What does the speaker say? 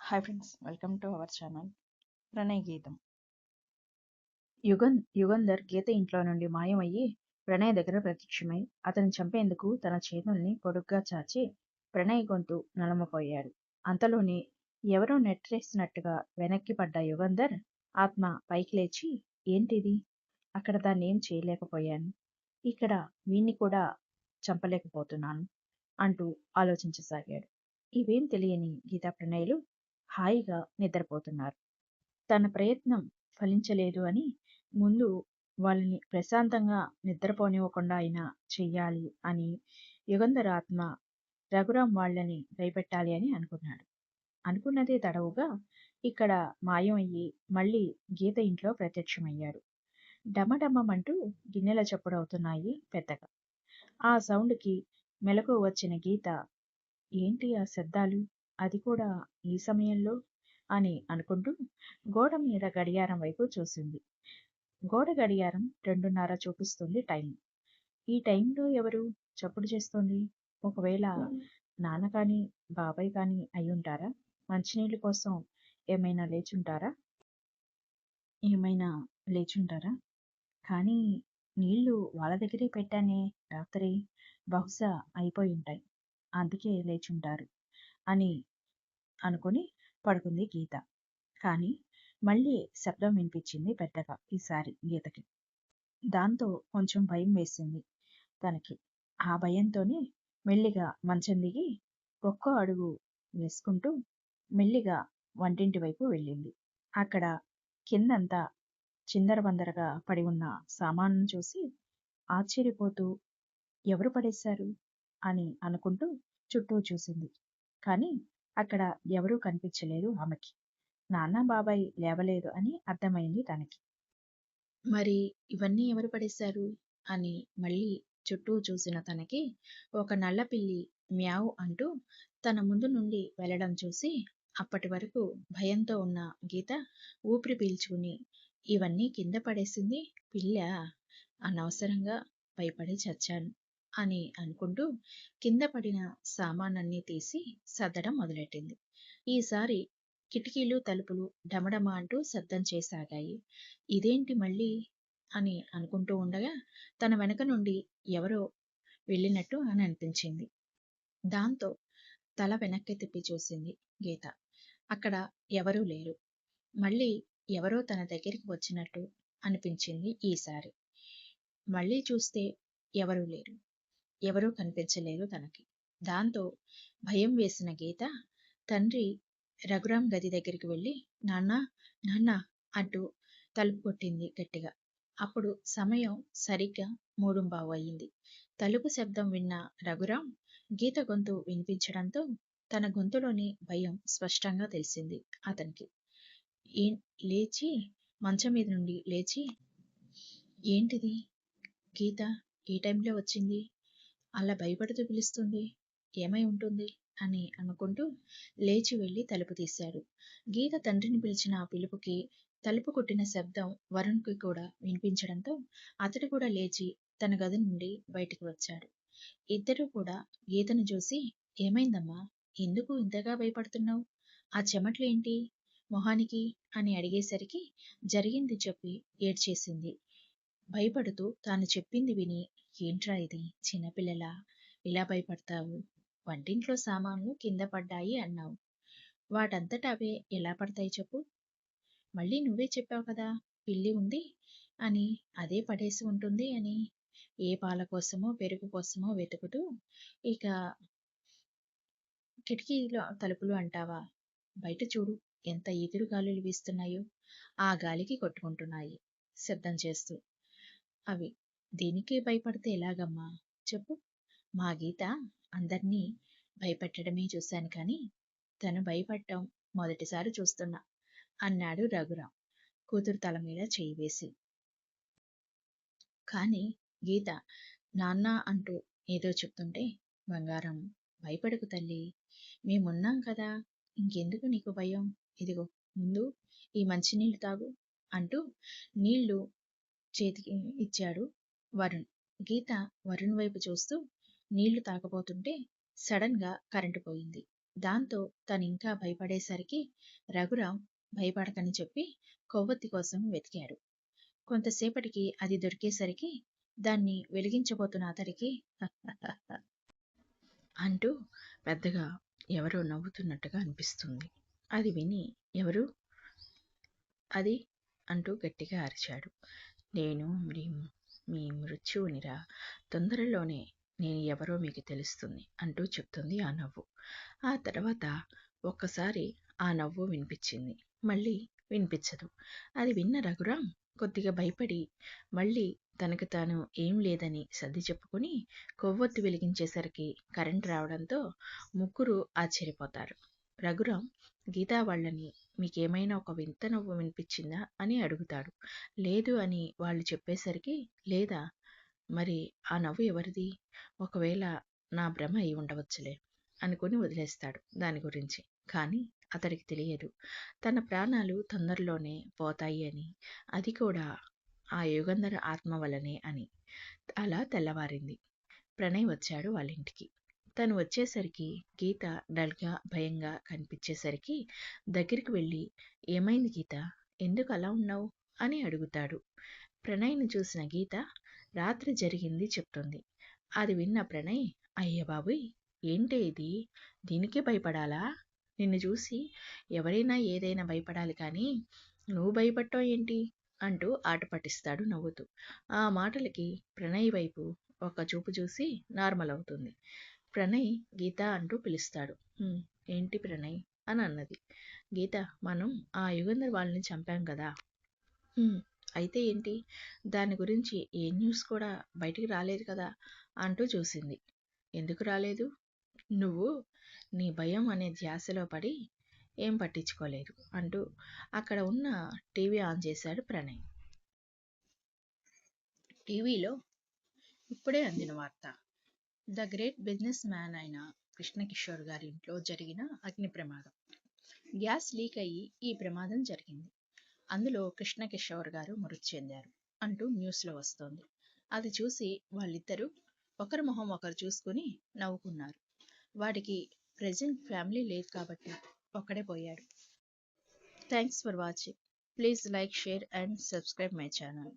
Hi friends, welcome to our channel Pranay గీతం. యుగంధర్ గీత ఇంట్లో నుండి మాయమయ్యి ప్రణయ్ దగ్గర ప్రత్యక్షమై అతన్ని చంపేందుకు తన చేతుల్ని పొడుగ్గా చాచి ప్రణయ్ గొంతు నలమపోయాడు. అంతలోనే ఎవరో నెట్రేసినట్టుగా వెనక్కి పడ్డ యుగంధర్ ఆత్మ పైకి లేచి, ఏంటిది? అక్కడ దాన్నేం చేయలేకపోయాను, ఇక్కడ వీణ్ణి కూడా చంపలేకపోతున్నాను అంటూ ఆలోచించసాగాడు. ఇవేం తెలియని గీతా ప్రణయులు హాయిగా నిద్రపోతున్నారు. తన ప్రయత్నం ఫలించలేదు అని ముందు వాళ్ళని ప్రశాంతంగా నిద్రపోనివ్వకుండా అయినా చెయ్యాలి అని యుగంధర్ ఆత్మ రఘురాం వాళ్ళని భయపెట్టాలి అని అనుకున్నాడు. అనుకున్నదే తడవుగా ఇక్కడ మాయమయ్యి మళ్ళీ గీత ఇంట్లో ప్రత్యక్షమయ్యాడు. డమడమమంటూ గిన్నెల చప్పుడవుతున్నాయి పెద్దగా. ఆ సౌండ్కి మెలకు వచ్చిన గీత, ఏంటి ఆ శబ్దాలు, అది కూడా ఈ సమయంలో అని అనుకుంటూ గోడ మీద గడియారం వైపు చూసింది. గోడ గడియారం 2:30 చూపిస్తుంది టైం. ఈ టైంలో ఎవరు చప్పుడు చేస్తోంది? ఒకవేళ నాన్న కానీ బాబాయ్ కానీ అయ్యుంటారా? మంచినీళ్ళ కోసం ఏమైనా లేచుంటారా? కానీ నీళ్లు వాళ్ళ దగ్గరే పెట్టానే రాత్రి, బహుశా అయిపోయి ఉంటాయి, అందుకే లేచుంటారు అని అనుకుని పడుకుంది గీత. కానీ మళ్ళీ శబ్దం వినిపించింది పెద్దగా ఈసారి గీతకి. దాంతో కొంచెం భయం వేసింది తనకి. ఆ భయంతోనే మెల్లిగా మంచం దిగి ఒక్కో అడుగు వేసుకుంటూ మెల్లిగా వంటింటి వైపు వెళ్ళింది. అక్కడ కిందంతా చిందరబందరగా పడి ఉన్న సామాను చూసి ఆశ్చర్యపోతూ, ఎవరు పడేశారు అని అనుకుంటూ చుట్టూ చూసింది. కానీ అక్కడ ఎవరూ కనిపించలేదు ఆమెకి. నాన్న బాబాయ్ లేవలేదు అని అర్థమైంది తనకి. మరి ఇవన్నీ ఎవరు పడేశారు అని మళ్ళీ చుట్టూ చూసిన తనకి ఒక నల్లపిల్లి మ్యావ్ అంటూ తన ముందు నుండి వెళ్ళడం చూసి అప్పటి వరకు భయంతో ఉన్న గీత ఊపిరి పీల్చుకుని, ఇవన్నీ కింద పడేసింది పిల్ల, అనవసరంగా భయపడి చచ్చాను అని అనుకుంటూ కింద పడిన సామానన్నీ తీసి సర్దడం మొదలెట్టింది. ఈసారి కిటికీలు తలుపులు డమడమ అంటూ శబ్దం చేయసాగాయి. ఇదేంటి మళ్ళీ అని అనుకుంటూ ఉండగా తన వెనక నుండి ఎవరో వెళ్ళినట్టు అని అనిపించింది. దాంతో తల వెనక్కి తిప్పి చూసింది గీత. అక్కడ ఎవరూ లేరు. మళ్ళీ ఎవరో తన దగ్గరికి వచ్చినట్టు అనిపించింది ఈసారి. మళ్ళీ చూస్తే ఎవరూ లేరు, ఎవరూ కనిపించలేదు తనకి. దాంతో భయం వేసిన గీత తండ్రి రఘురాం గది దగ్గరికి వెళ్ళి, నాన్నా నాన్నా అంటూ తలుపు కొట్టింది గట్టిగా. అప్పుడు సమయం సరిగ్గా 3:15 అయింది. తలుపు శబ్దం విన్న రఘురాం గీత గొంతు వినిపించడంతో తన గొంతులోని భయం స్పష్టంగా తెలిసింది అతనికి. లేచి మంచం మీద నుండి లేచి, ఏంటిది గీత ఈ టైంలో వచ్చింది, అలా భయపడుతూ పిలుస్తుంది, ఏమై ఉంటుంది అని అనుకుంటూ లేచి వెళ్ళి తలుపు తీశాడు. గీత తండ్రిని పిలిచిన ఆ పిలుపుకి తలుపు కొట్టిన శబ్దం వరుణ్కి కూడా వినిపించడంతో అతడు కూడా లేచి తన గది నుండి బయటికి వచ్చాడు. ఇద్దరూ కూడా గీతను చూసి, ఏమైందమ్మా, ఎందుకు ఇంతగా భయపడుతున్నావు, ఆ చెమట్లు ఏంటి మొహానికి అని అడిగేసరికి జరిగింది చెప్పి ఏడ్చేసింది. భయపడుతూ తాను చెప్పింది విని, ఏంట్రా ఇది చిన్నపిల్లలా ఇలా భయపడతావు, వంటింట్లో సామాన్లు కింద పడ్డాయి అన్నావు, వాటంతట అవే ఎలా పడతాయి చెప్పు, మళ్ళీ నువ్వే చెప్పావు కదా పిల్లి ఉంది అని, అదే పడేసి ఉంటుంది అని. ఏ పాల కోసమో పెరుగు కోసమో వెతుకుతూ ఇక కిటికీలో తలుపులు అంటావా, బయట చూడు ఎంత ఎదురు గాలులు వీస్తున్నాయో, ఆ గాలికి కొట్టుకుంటున్నాయి శబ్దం చేస్తూ. అవి దేనికి భయపడితే ఎలాగమ్మా చెప్పు, మా గీత అందరినీ భయపెట్టడమే చూశాను కానీ తను భయపడటం మొదటిసారి చూస్తున్నా అన్నాడు రఘురాం కూతురు తల మీద చేయి వేసి. కానీ గీత నాన్న అంటూ ఏదో చెప్తుంటే, బంగారం భయపడకు తల్లి, మేమున్నాం కదా, ఇంకెందుకు నీకు భయం, ఇదిగో ముందు ఈ మంచినీళ్ళు తాగు అంటూ నీళ్లు చేతికి ఇచ్చాడు వరుణ్. గీత వరుణ్ వైపు చూస్తూ నీళ్లు తాగబోతుంటే సడన్ గా కరెంటు పోయింది. దాంతో తనింకా భయపడేసరికి రఘురాం భయపడకని చెప్పి కొవ్వొత్తి కోసం వెతికాడు. కొంతసేపటికి అది దొరికేసరికి దాన్ని వెలిగించబోతున్న అతడికి అంటూ పెద్దగా ఎవరో నవ్వుతున్నట్టుగా అనిపిస్తుంది. అది విని ఎవరు అది అంటూ గట్టిగా అరిచాడు. నేను మీ మృత్యువునిరా, తొందరలోనే నేను ఎవరో మీకు తెలుస్తుంది అంటూ చెప్తుంది ఆ నవ్వు. ఆ తర్వాత ఒక్కసారి ఆ నవ్వు వినిపించింది, మళ్ళీ వినిపించదు. అది విన్న రఘురాం కొద్దిగా భయపడి మళ్ళీ తనకు తాను ఏం లేదని సర్ది చెప్పుకుని కొవ్వొత్తి వెలిగించేసరికి కరెంట్ రావడంతో ముగ్గురు ఆశ్చర్యపోతారు. రఘురాం గీతా వాళ్ళని మీకేమైనా ఒక వింత నవ్వు వినిపించిందా అని అడుగుతాడు. లేదు అని వాళ్ళు చెప్పేసరికి లేదా మరి ఆ నవ్వు ఎవరిది, ఒకవేళ నా భ్రమ అయి ఉండవచ్చులే అనుకుని వదిలేస్తాడు దాని గురించి. కానీ అతడికి తెలియదు తన ప్రాణాలు తొందరలోనే పోతాయి అని, అది కూడా ఆ యుగంధర ఆత్మ వలనే అని. అలా తెల్లవారింది. ప్రణయ్ వచ్చాడు వాళ్ళింటికి. తను వచ్చేసరికి గీత డల్గా భయంగా కనిపించేసరికి దగ్గరికి వెళ్ళి ఏమైంది గీత, ఎందుకు అలా ఉన్నావు అని అడుగుతాడు. ప్రణయ్ని చూసిన గీత రాత్రి జరిగింది చెప్తుంది. అది విన్న ప్రణయ్ అయ్య బాబోయ్ ఏంటే ఇది, దీనికే భయపడాలా, నిన్ను చూసి ఎవరైనా ఏదైనా భయపడాలి కానీ నువ్వు భయపడటం ఏంటి అంటూ ఆట పట్టిస్తాడు నవ్వుతూ. ఆ మాటలకి ప్రణయ్ వైపు ఒక చూపు చూసి నార్మల్ అవుతుంది. ప్రణయ్ గీత అంటూ పిలుస్తాడు. ఏంటి ప్రణయ్ అని అన్నది. గీత, మనం ఆ యుగంధర్ వాళ్ళని చంపాం కదా, అయితే ఏంటి, దాని గురించి ఏ న్యూస్ కూడా బయటికి రాలేదు కదా అంటూ చూసింది. ఎందుకు రాలేదు, నువ్వు నీ భయం అనే ధ్యాసలో పడి ఏం పట్టించుకోలేదు అంటూ అక్కడ ఉన్న టీవీ ఆన్ చేశాడు ప్రణయ్. టీవీలో ఇప్పుడే అందిన వార్త. ద గ్రేట్ బిజినెస్ మ్యాన్ అయిన కృష్ణకిషోర్ గారి ఇంట్లో జరిగిన అగ్ని ప్రమాదం. గ్యాస్ లీక్ అయ్యి ఈ ప్రమాదం జరిగింది. అందులో కృష్ణకిషోర్ గారు మృతి చెందారు అంటూ న్యూస్లో వస్తోంది. అది చూసి వాళ్ళిద్దరూ ఒకరి మొహం ఒకరు చూసుకుని నవ్వుకున్నారు. వాడికి ప్రెజెంట్ ఫ్యామిలీ లేదు కాబట్టి ఒక్కడే పోయాడు. Thanks for watching. Please like, share and subscribe my channel.